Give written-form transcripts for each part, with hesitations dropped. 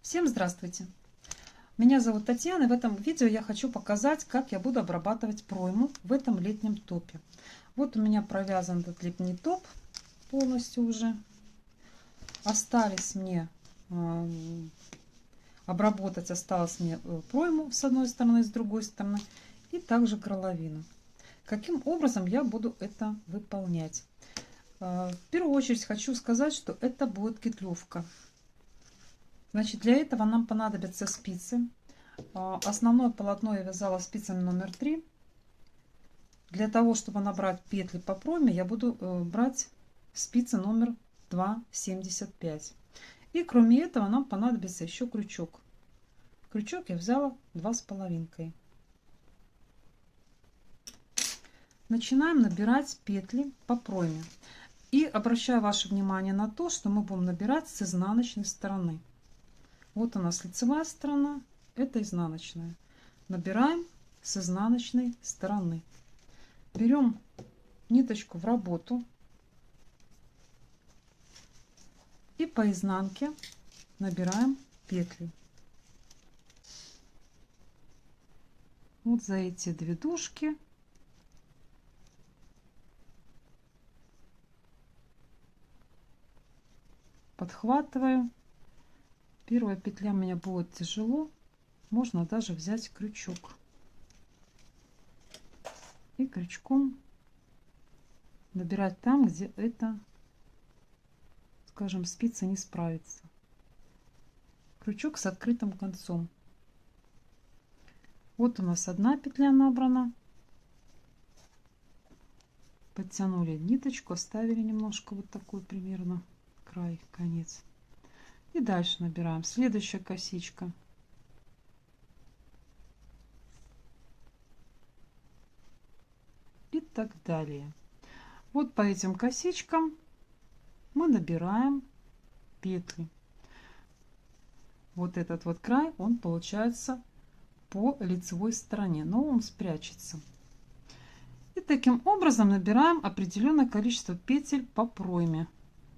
Всем здравствуйте! Меня зовут Татьяна, и в этом видео я хочу показать, как я буду обрабатывать пройму в этом летнем топе. Вот у меня провязан этот летний топ полностью уже. Остались мне осталось мне пройму с одной стороны, с другой стороны, и также горловину. Каким образом я буду это выполнять? В первую очередь хочу сказать, что это будет кетлевка. Значит, для этого нам понадобятся спицы. Основное полотно я вязала спицами номер 3. Для того, чтобы набрать петли по пройме, я буду брать спицы номер 2,75. И кроме этого нам понадобится еще крючок. Крючок я взяла 2,5. Начинаем набирать петли по пройме. И обращаю ваше внимание на то, что мы будем набирать с изнаночной стороны. Вот у нас лицевая сторона, это изнаночная. Набираем с изнаночной стороны. Берем ниточку в работу и по изнанке набираем петли. Вот за эти две дужки подхватываю. Первая петля у меня будет тяжело, можно даже взять крючок и крючком набирать там, где это, скажем, спица не справится. Крючок с открытым концом. Вот у нас одна петля набрана. Подтянули ниточку, оставили немножко вот такой примерно край, конец. И дальше набираем. Следующая косичка. И так далее. Вот по этим косичкам мы набираем петли. Вот этот вот край, он получается по лицевой стороне, но он спрячется. И таким образом набираем определенное количество петель по пройме.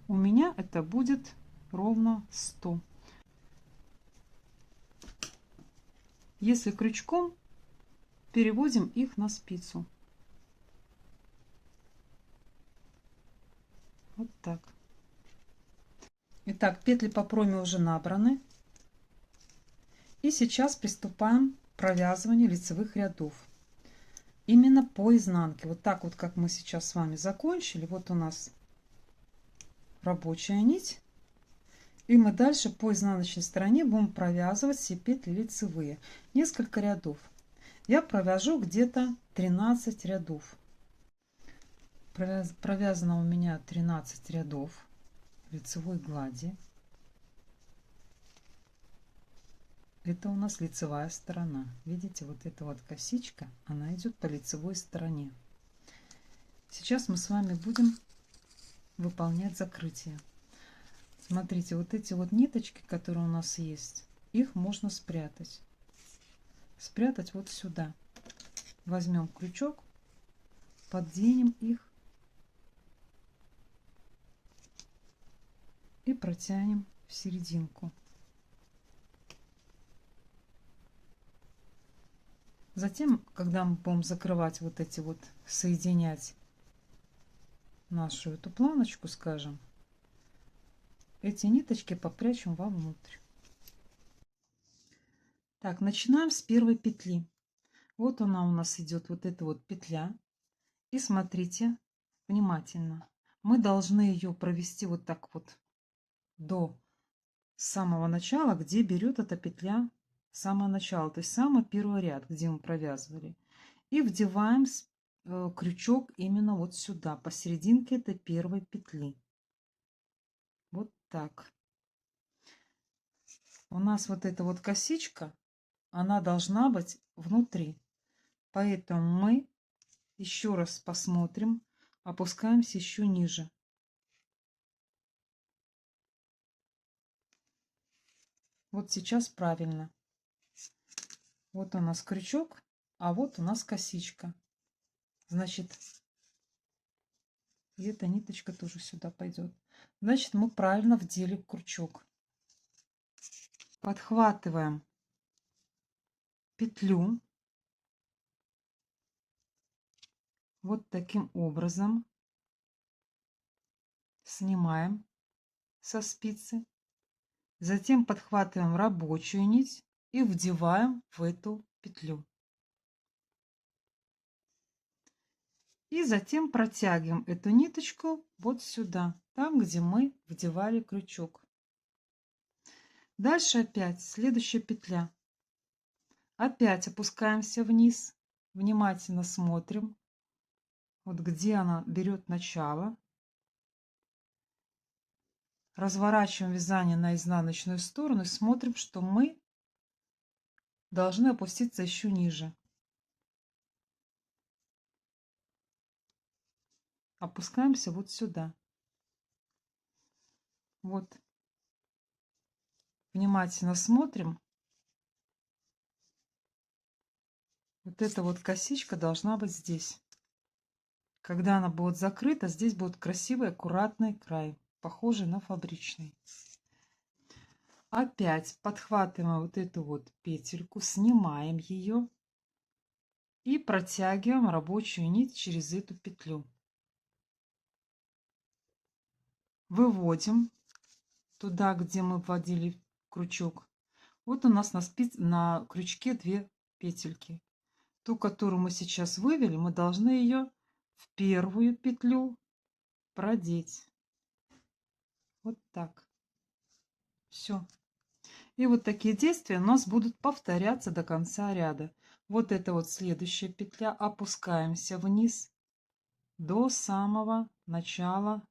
У меня это будет ровно 100. Если крючком, переводим их на спицу. Вот так. Итак, петли по пройме уже набраны. И сейчас приступаем к провязыванию лицевых рядов. Именно по изнанке. Вот так вот, как мы сейчас с вами закончили. Вот у нас рабочая нить. И мы дальше по изнаночной стороне будем провязывать все петли лицевые. Несколько рядов. Я провяжу где-то 13 рядов. Провязано у меня 13 рядов лицевой глади. Это у нас лицевая сторона. Видите, вот эта вот косичка, она идет по лицевой стороне. Сейчас мы с вами будем выполнять закрытие. Смотрите, вот эти вот ниточки, которые у нас есть, их можно спрятать. Спрятать вот сюда. Возьмем крючок, подденем их и протянем в серединку. Затем, когда мы будем закрывать вот эти вот, соединять нашу эту планочку, скажем, эти ниточки попрячем вовнутрь. Так, начинаем с первой петли. Вот она у нас идет, вот эта вот петля. И смотрите внимательно. Мы должны ее провести вот так вот до самого начала, где берет эта петля с самого начала, то есть самый первый ряд, где мы провязывали. И вдеваем крючок именно вот сюда, посерединке этой первой петли. Вот так. У нас вот эта вот косичка, она должна быть внутри. Поэтому мы еще раз посмотрим, опускаемся еще ниже. Вот сейчас правильно. Вот у нас крючок, а вот у нас косичка. Значит, и эта ниточка тоже сюда пойдет. Значит, мы правильно вдели крючок. подхватываем петлю вот таким образом, снимаем со спицы, затем подхватываем рабочую нить и вдеваем в эту петлю. И затем протягиваем эту ниточку вот сюда, там, где мы вдевали крючок. Дальше опять следующая петля. Опять опускаемся вниз, внимательно смотрим, вот где она берет начало. Разворачиваем вязание на изнаночную сторону и смотрим, что мы должны опуститься еще ниже. Опускаемся вот сюда. Вот. Внимательно смотрим. Вот эта вот косичка должна быть здесь. Когда она будет закрыта, здесь будет красивый, аккуратный край, похожий на фабричный. Опять подхватываем вот эту вот петельку, снимаем ее и протягиваем рабочую нить через эту петлю. Выводим туда, где мы вводили крючок. Вот у нас на крючке 2 петельки. Ту, которую мы сейчас вывели, мы должны ее в первую петлю продеть. Вот так. Все. И вот такие действия у нас будут повторяться до конца ряда. Вот это вот следующая петля. Опускаемся вниз до самого начала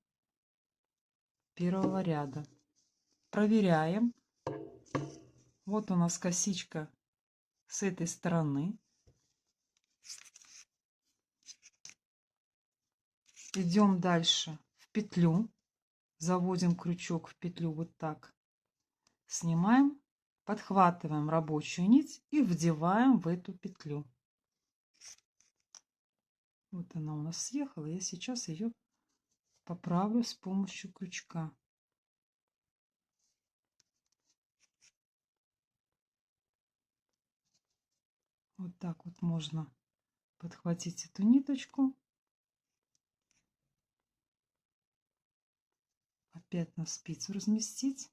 первого ряда. Проверяем. Вот у нас косичка с этой стороны. Идем дальше в петлю. Заводим крючок в петлю вот так. Снимаем, подхватываем рабочую нить и вдеваем в эту петлю. Вот она у нас съехала. Я сейчас ее поправлю с помощью крючка. Вот так вот можно подхватить эту ниточку. Опять на спицу разместить.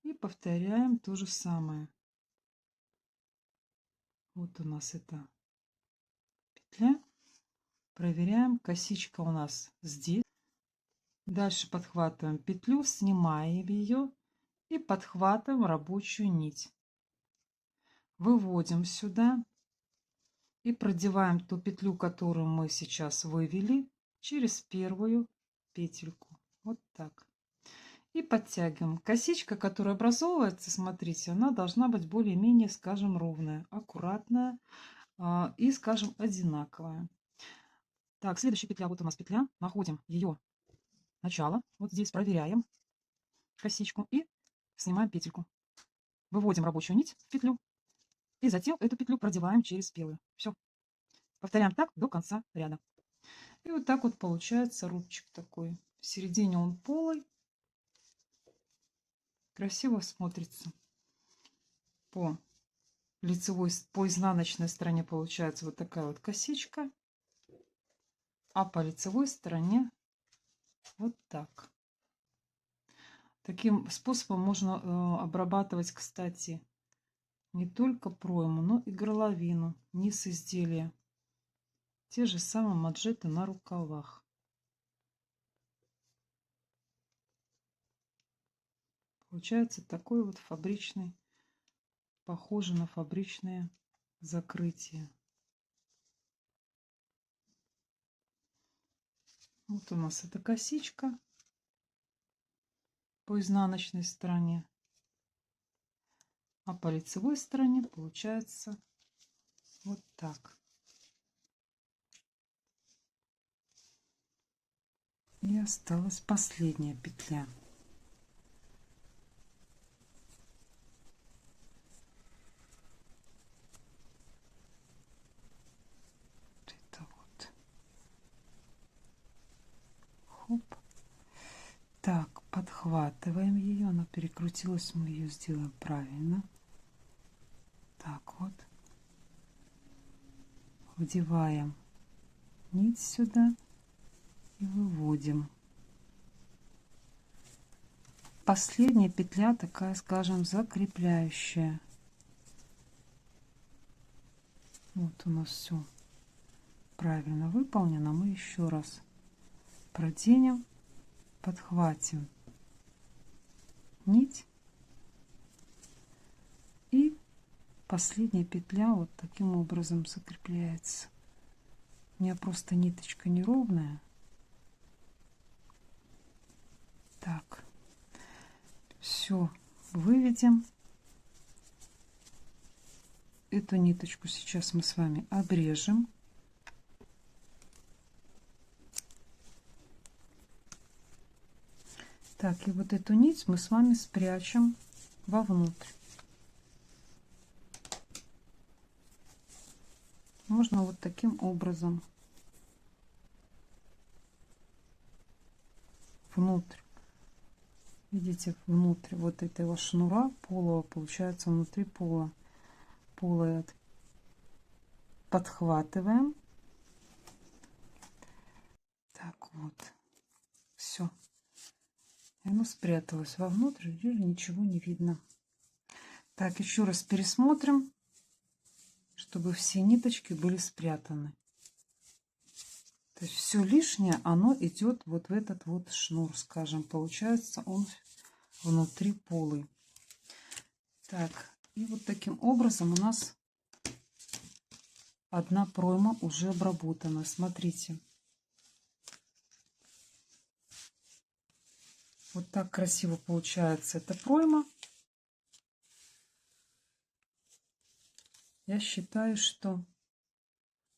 И повторяем то же самое. Вот у нас эта петля. Проверяем. Косичка у нас здесь. Дальше подхватываем петлю, снимаем ее и подхватываем рабочую нить. Выводим сюда и продеваем ту петлю, которую мы сейчас вывели, через первую петельку. Вот так. И подтягиваем. Косичка, которая образовывается, смотрите, она должна быть более-менее, скажем, ровная, аккуратная и, скажем, одинаковая. Так, следующая петля. Вот у нас петля. Находим ее начало. Вот здесь проверяем косичку и снимаем петельку. Выводим рабочую нить в петлю. И затем эту петлю продеваем через белую. Все. Повторяем так до конца ряда. И вот так вот получается рубчик такой. В середине он полый. Красиво смотрится. По лицевой, по изнаночной стороне получается вот такая вот косичка. А по лицевой стороне вот так. Таким способом можно обрабатывать, кстати, не только пройму, но и горловину, низ изделия. Те же самые манжеты на рукавах. Получается такой вот фабричный, похоже на фабричное закрытие. Вот у нас эта косичка по изнаночной стороне. А по лицевой стороне получается вот так. И осталась последняя петля. Это вот. Хоп. Так, подхватываем ее, она перекрутилась, мы ее сделаем правильно. Так вот. Вдеваем нить сюда и выводим. Последняя петля такая, скажем, закрепляющая. Вот у нас все правильно выполнено. Мы еще раз проденем, подхватим нить, и последняя петля вот таким образом закрепляется. У меня просто ниточка неровная. Так, все, выведем. Эту ниточку сейчас мы с вами обрежем. Так, и вот эту нить мы с вами спрячем вовнутрь. Можно вот таким образом внутрь. Видите, внутрь вот этого шнура полого, получается внутри пола. Полое подхватываем. Так вот, все. Оно спряталось вовнутрь, ничего не видно. Так, еще раз пересмотрим, чтобы все ниточки были спрятаны. То есть все лишнее, оно идет вот в этот вот шнур, скажем. Получается он внутри полый. Так, и вот таким образом у нас одна пройма уже обработана. Смотрите. Вот так красиво получается эта пройма. Я считаю, что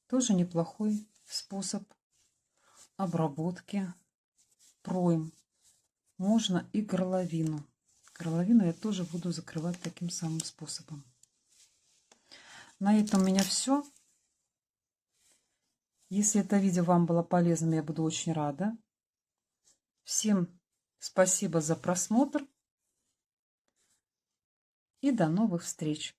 тоже неплохой способ обработки пройм. Можно и горловину. Горловину я тоже буду закрывать таким самым способом. На этом у меня все. Если это видео вам было полезным, я буду очень рада. Всем спасибо за просмотр и до новых встреч!